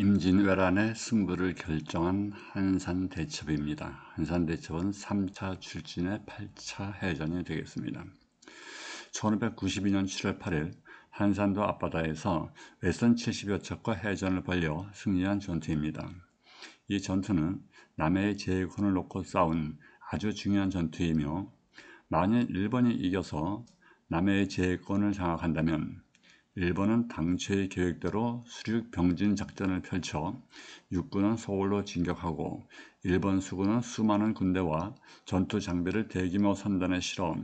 임진왜란의 승부를 결정한 한산대첩입니다. 한산대첩은 3차 출진의 8차 해전이 되겠습니다. 1592년 7월 8일 한산도 앞바다에서 외선 70여 척과 해전을 벌여 승리한 전투입니다. 이 전투는 남해의 제해권을 놓고 싸운 아주 중요한 전투이며, 만일 일본이 이겨서 남해의 제해권을 장악한다면 일본은 당초의 계획대로 수륙 병진 작전을 펼쳐 육군은 서울로 진격하고 일본 수군은 수많은 군대와 전투 장비를 대규모 선단에 실어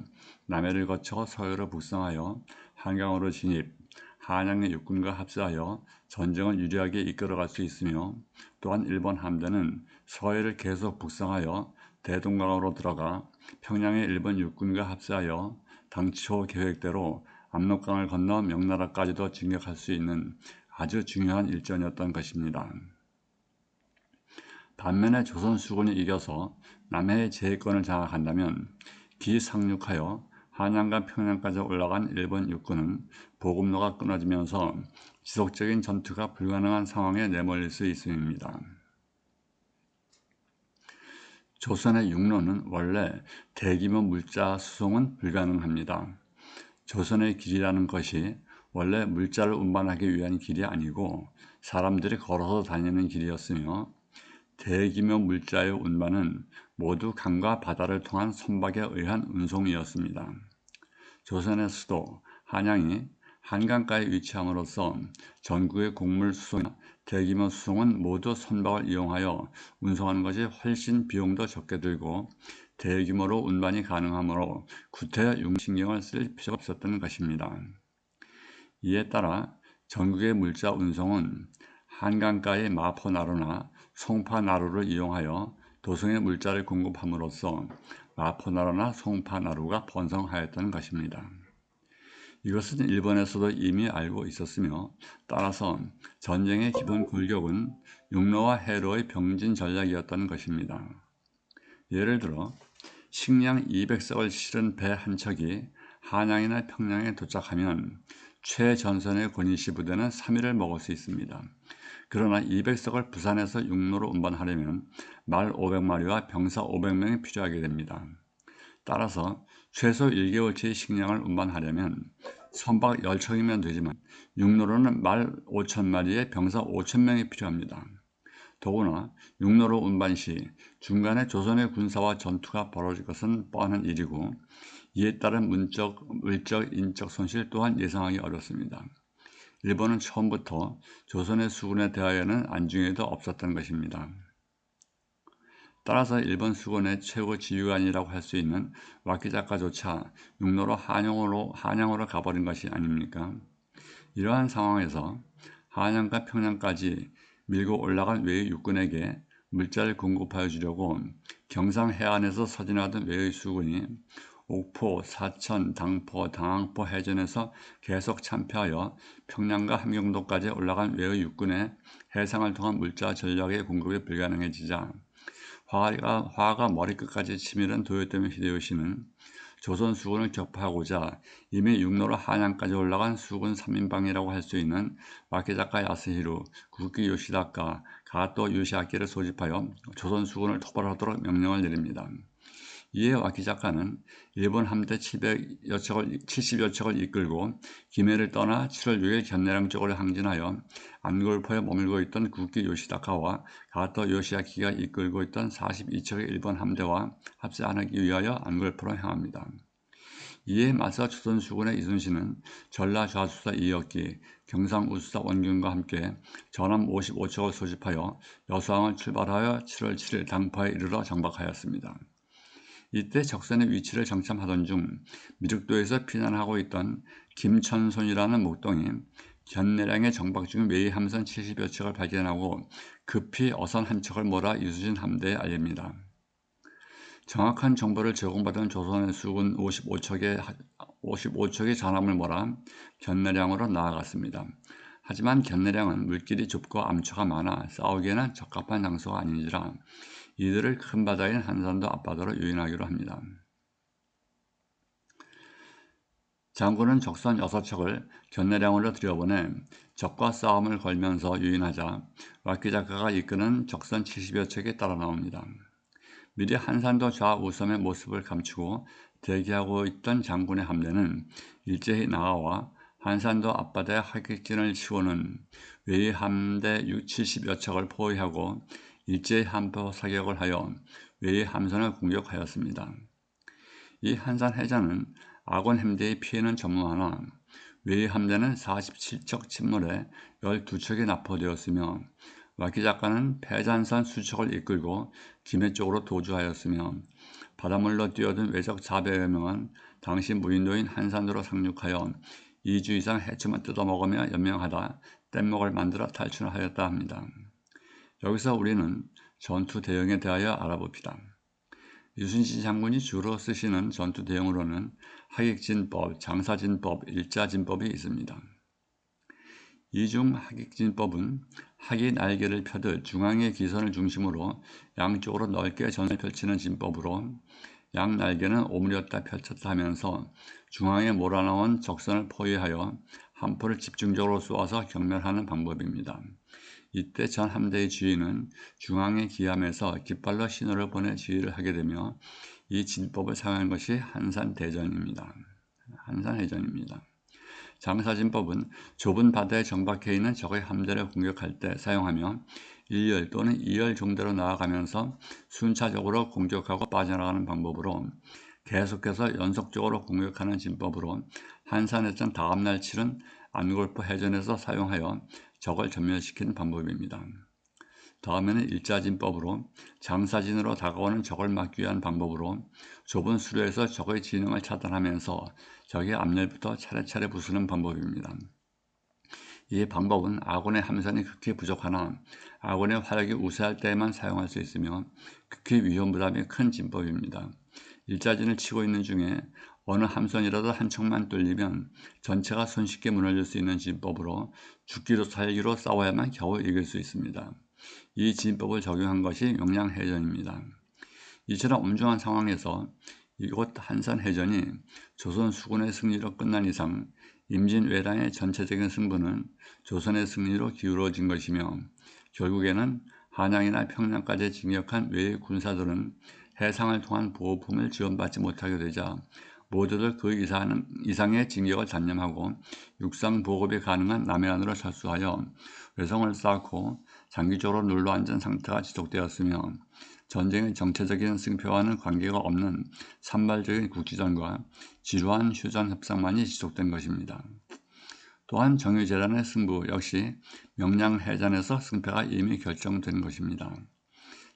남해를 거쳐 서해로 북상하여 한강으로 진입, 한양의 육군과 합세하여 전쟁을 유리하게 이끌어갈 수 있으며, 또한 일본 함대는 서해를 계속 북상하여 대동강으로 들어가 평양의 일본 육군과 합세하여 당초 계획대로 압록강을 건너 명나라까지도 진격할 수 있는 아주 중요한 일전이었던 것입니다. 반면에 조선 수군이 이겨서 남해의 제해권을 장악한다면 기상륙하여 한양과 평양까지 올라간 일본 육군은 보급로가 끊어지면서 지속적인 전투가 불가능한 상황에 내몰릴 수 있음입니다. 조선의 육로는 원래 대규모 물자 수송은 불가능합니다. 조선의 길이라는 것이 원래 물자를 운반하기 위한 길이 아니고 사람들이 걸어서 다니는 길이었으며, 대규모 물자의 운반은 모두 강과 바다를 통한 선박에 의한 운송이었습니다. 조선의 수도 한양이 한강가에 위치함으로써 전국의 곡물 수송이나 대규모 수송은 모두 선박을 이용하여 운송하는 것이 훨씬 비용도 적게 들고 대규모로 운반이 가능하므로 구태여 융신경을 쓸 필요가 없었던 것입니다. 이에 따라 전국의 물자 운송은 한강가의 마포나루나 송파나루를 이용하여 도성의 물자를 공급함으로써 마포나루나 송파나루가 번성하였던 것입니다. 이것은 일본에서도 이미 알고 있었으며, 따라서 전쟁의 기본 골격은 육로와 해로의 병진 전략이었던 것입니다. 예를 들어 식량 200석을 실은 배 한 척이 한양이나 평양에 도착하면 최전선의 권위시 부대는 3일을 먹을 수 있습니다. 그러나 200석을 부산에서 육로로 운반하려면 말 500마리와 병사 500명이 필요하게 됩니다. 따라서 최소 1개월치의 식량을 운반하려면 선박 10척이면 되지만 육로로는 말 5,000마리의 병사 5,000명이 필요합니다. 더구나 육로로 운반 시 중간에 조선의 군사와 전투가 벌어질 것은 뻔한 일이고, 이에 따른 물적, 인적 손실 또한 예상하기 어렵습니다. 일본은 처음부터 조선의 수군에 대하여는 안중에도 없었던 것입니다. 따라서 일본 수군의 최고 지휘관이라고 할 수 있는 와키자카조차 육로로 한양으로 가버린 것이 아닙니까? 이러한 상황에서 한양과 평양까지 밀고 올라간 외의 육군에게 물자를 공급하여 주려고 경상 해안에서 서진하던 외의 수군이 옥포, 사천, 당포, 당항포 해전에서 계속 참패하여 평양과 함경도까지 올라간 외의 육군의 해상을 통한 물자 전략의 공급이 불가능해지자 화가 머리끝까지 치밀은 도요토미 히데요시는 조선 수군을 격파하고자 이미 육로로 한양까지 올라간 수군 3인방이라고 할 수 있는 와키자카 야스히루, 구키 요시다카, 가토 요시아키를 소집하여 조선 수군을 토벌하도록 명령을 내립니다. 이에 와키자카는 일본 함대 70여 척을 이끌고 김해를 떠나 7월 6일 견내량 쪽으로 항진하여 안골포에 머물고 있던 구키 요시다카와 가토 요시아키가 이끌고 있던 42척의 일본 함대와 합세하기 위하여 안골포로 향합니다. 이에 맞서 조선 수군의 이순신은 전라 좌수사 이역기, 경상 우수사 원균과 함께 전함 55척을 소집하여 여수항을 출발하여 7월 7일 당포에 이르러 정박하였습니다. 이때 적선의 위치를 정참하던 중 미륵도에서 피난하고 있던 김천손이라는 목동이 견내량에 정박 중인 외의 함선 70여 척을 발견하고 급히 어선 한 척을 몰아 이순신 함대에 알립니다. 정확한 정보를 제공받은 조선의 수군 55척의 전함을 몰아 견내량으로 나아갔습니다. 하지만 견내량은 물길이 좁고 암초가 많아 싸우기에는 적합한 장소가 아닌지라 이들을 큰 바다인 한산도 앞바다로 유인하기로 합니다. 장군은 적선 6척을 견내량으로 들여보내 적과 싸움을 걸면서 유인하자 왁기 작가가 이끄는 적선 70여 척이 따라 나옵니다. 미리 한산도 좌우섬의 모습을 감추고 대기하고 있던 장군의 함대는 일제히 나아와 한산도 앞바다의 하객진을 치고는 외의 함대 70여 척을 포위하고 일제히 함포 사격을 하여 외의 함선을 공격하였습니다. 이 한산해전은 아군 함대의 피해는 전무하나 외의 함대는 47척 침몰에 12척이 납포되었으며 왁기 작가는 패잔선 수척을 이끌고 김해 쪽으로 도주하였으며 바닷물로 뛰어든 외적 400여 명은 당시 무인도인 한산도로 상륙하여 2주 이상 해초만 뜯어먹으며 연명하다 뗏목을 만들어 탈출하였다 합니다. 여기서 우리는 전투 대형에 대하여 알아봅시다. 이순신 장군이 주로 쓰시는 전투 대형으로는 하객진법, 장사진법, 일자진법이 있습니다. 이 중 하객진법은 학이 날개를 펴듯 중앙의 기선을 중심으로 양쪽으로 넓게 전을 펼치는 진법으로 양 날개는 오므렸다 펼쳤다 하면서 중앙에 몰아넣은 적선을 포위하여 함포를 집중적으로 쏘아서 경멸하는 방법입니다. 이때 전 함대의 지휘는 중앙에 기함해서 깃발로 신호를 보내 지휘를 하게 되며 이 진법을 사용한 것이 한산해전입니다. 장사진법은 좁은 바다에 정박해 있는 적의 함대를 공격할 때 사용하며 1열 또는 2열 중대로 나아가면서 순차적으로 공격하고 빠져나가는 방법으로 계속해서 연속적으로 공격하는 진법으로 한산해전 다음날 치른 안골포 해전에서 사용하여 적을 전멸시키는 방법입니다. 다음에는 일자진법으로 장사진으로 다가오는 적을 막기 위한 방법으로 좁은 수로에서 적의 진영을 차단하면서 적의 앞열부터 차례차례 부수는 방법입니다. 이 방법은 아군의 함선이 극히 부족하나 아군의 화력이 우세할 때에만 사용할 수 있으며 극히 위험 부담이 큰 진법입니다. 일자진을 치고 있는 중에 어느 함선이라도 한 척만 뚫리면 전체가 손쉽게 무너질 수 있는 진법으로 죽기로 살기로 싸워야만 겨우 이길 수 있습니다. 이 진법을 적용한 것이 명량해전입니다. 이처럼 엄중한 상황에서 이곳 한산해전이 조선 수군의 승리로 끝난 이상 임진왜란의 전체적인 승부는 조선의 승리로 기울어진 것이며 결국에는 한양이나 평양까지 진격한 외의 군사들은 해상을 통한 보호품을 지원받지 못하게 되자 모두들 그 이상의 진격을 단념하고 육상 보급이 가능한 남해안으로 철수하여 외성을 쌓고 장기적으로 눌러앉은 상태가 지속되었으며 전쟁의 정체적인 승패와는 관계가 없는 산발적인 국지전과 지루한 휴전 협상만이 지속된 것입니다. 또한 정유재란의 승부 역시 명량해전에서 승패가 이미 결정된 것입니다.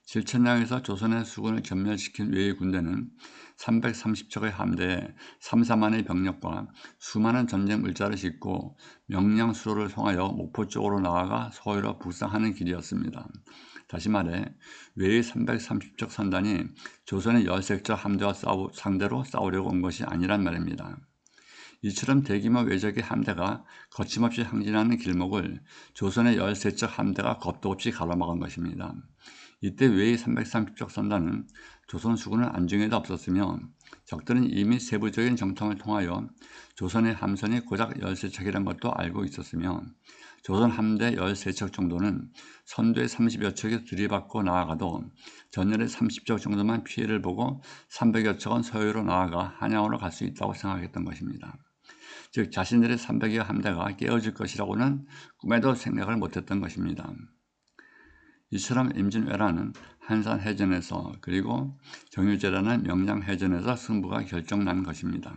질천량에서 조선의 수군을 견멸시킨 외의 군대는 330척의 함대에 3, 4만의 병력과 수많은 전쟁 물자를 싣고 명량 수로를 통하여 목포 쪽으로 나아가 서해로 북상하는 길이었습니다. 다시 말해 외의 330척 선단이 조선의 13척 함대와 상대로 싸우려고 온 것이 아니란 말입니다. 이처럼 대규모 외적의 함대가 거침없이 항진하는 길목을 조선의 13척 함대가 겁도 없이 가로막은 것입니다. 이때 외의 330척 선단은 조선 수군은 안중에도 없었으며 적들은 이미 세부적인 정탐을 통하여 조선의 함선이 고작 13척이란 것도 알고 있었으며 조선 함대 13척 정도는 선두에 30여 척이 들이받고 나아가도 전열의 30척 정도만 피해를 보고 300여 척은 서해로 나아가 한양으로 갈 수 있다고 생각했던 것입니다. 즉 자신들의 300여 함대가 깨어질 것이라고는 꿈에도 생각을 못했던 것입니다. 이처럼 임진왜란은 한산해전에서 그리고 정유재란은 명량해전에서 승부가 결정난 것입니다.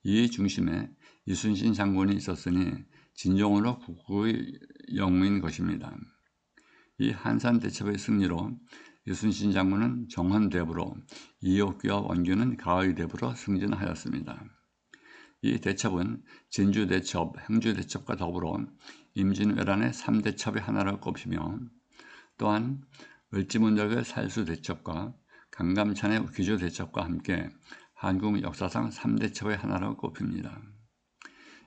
이 중심에 이순신 장군이 있었으니 진정으로 국구의 영웅인 것입니다. 이 한산대첩의 승리로 이순신 장군은 정헌대부로, 이옥규와 원규는 가의대부로 승진하였습니다. 이 대첩은 진주대첩, 행주대첩과 더불어 임진왜란의 3대첩의 하나로 꼽히며 또한 을지문덕의 살수대첩과 강감찬의 귀주대첩과 함께 한국 역사상 3대첩의 하나로 꼽힙니다.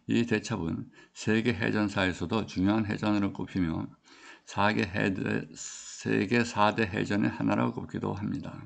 이 대첩은 세계 해전사에서도 중요한 해전으로 꼽히며 세계 4대 해전의 하나로 꼽기도 합니다.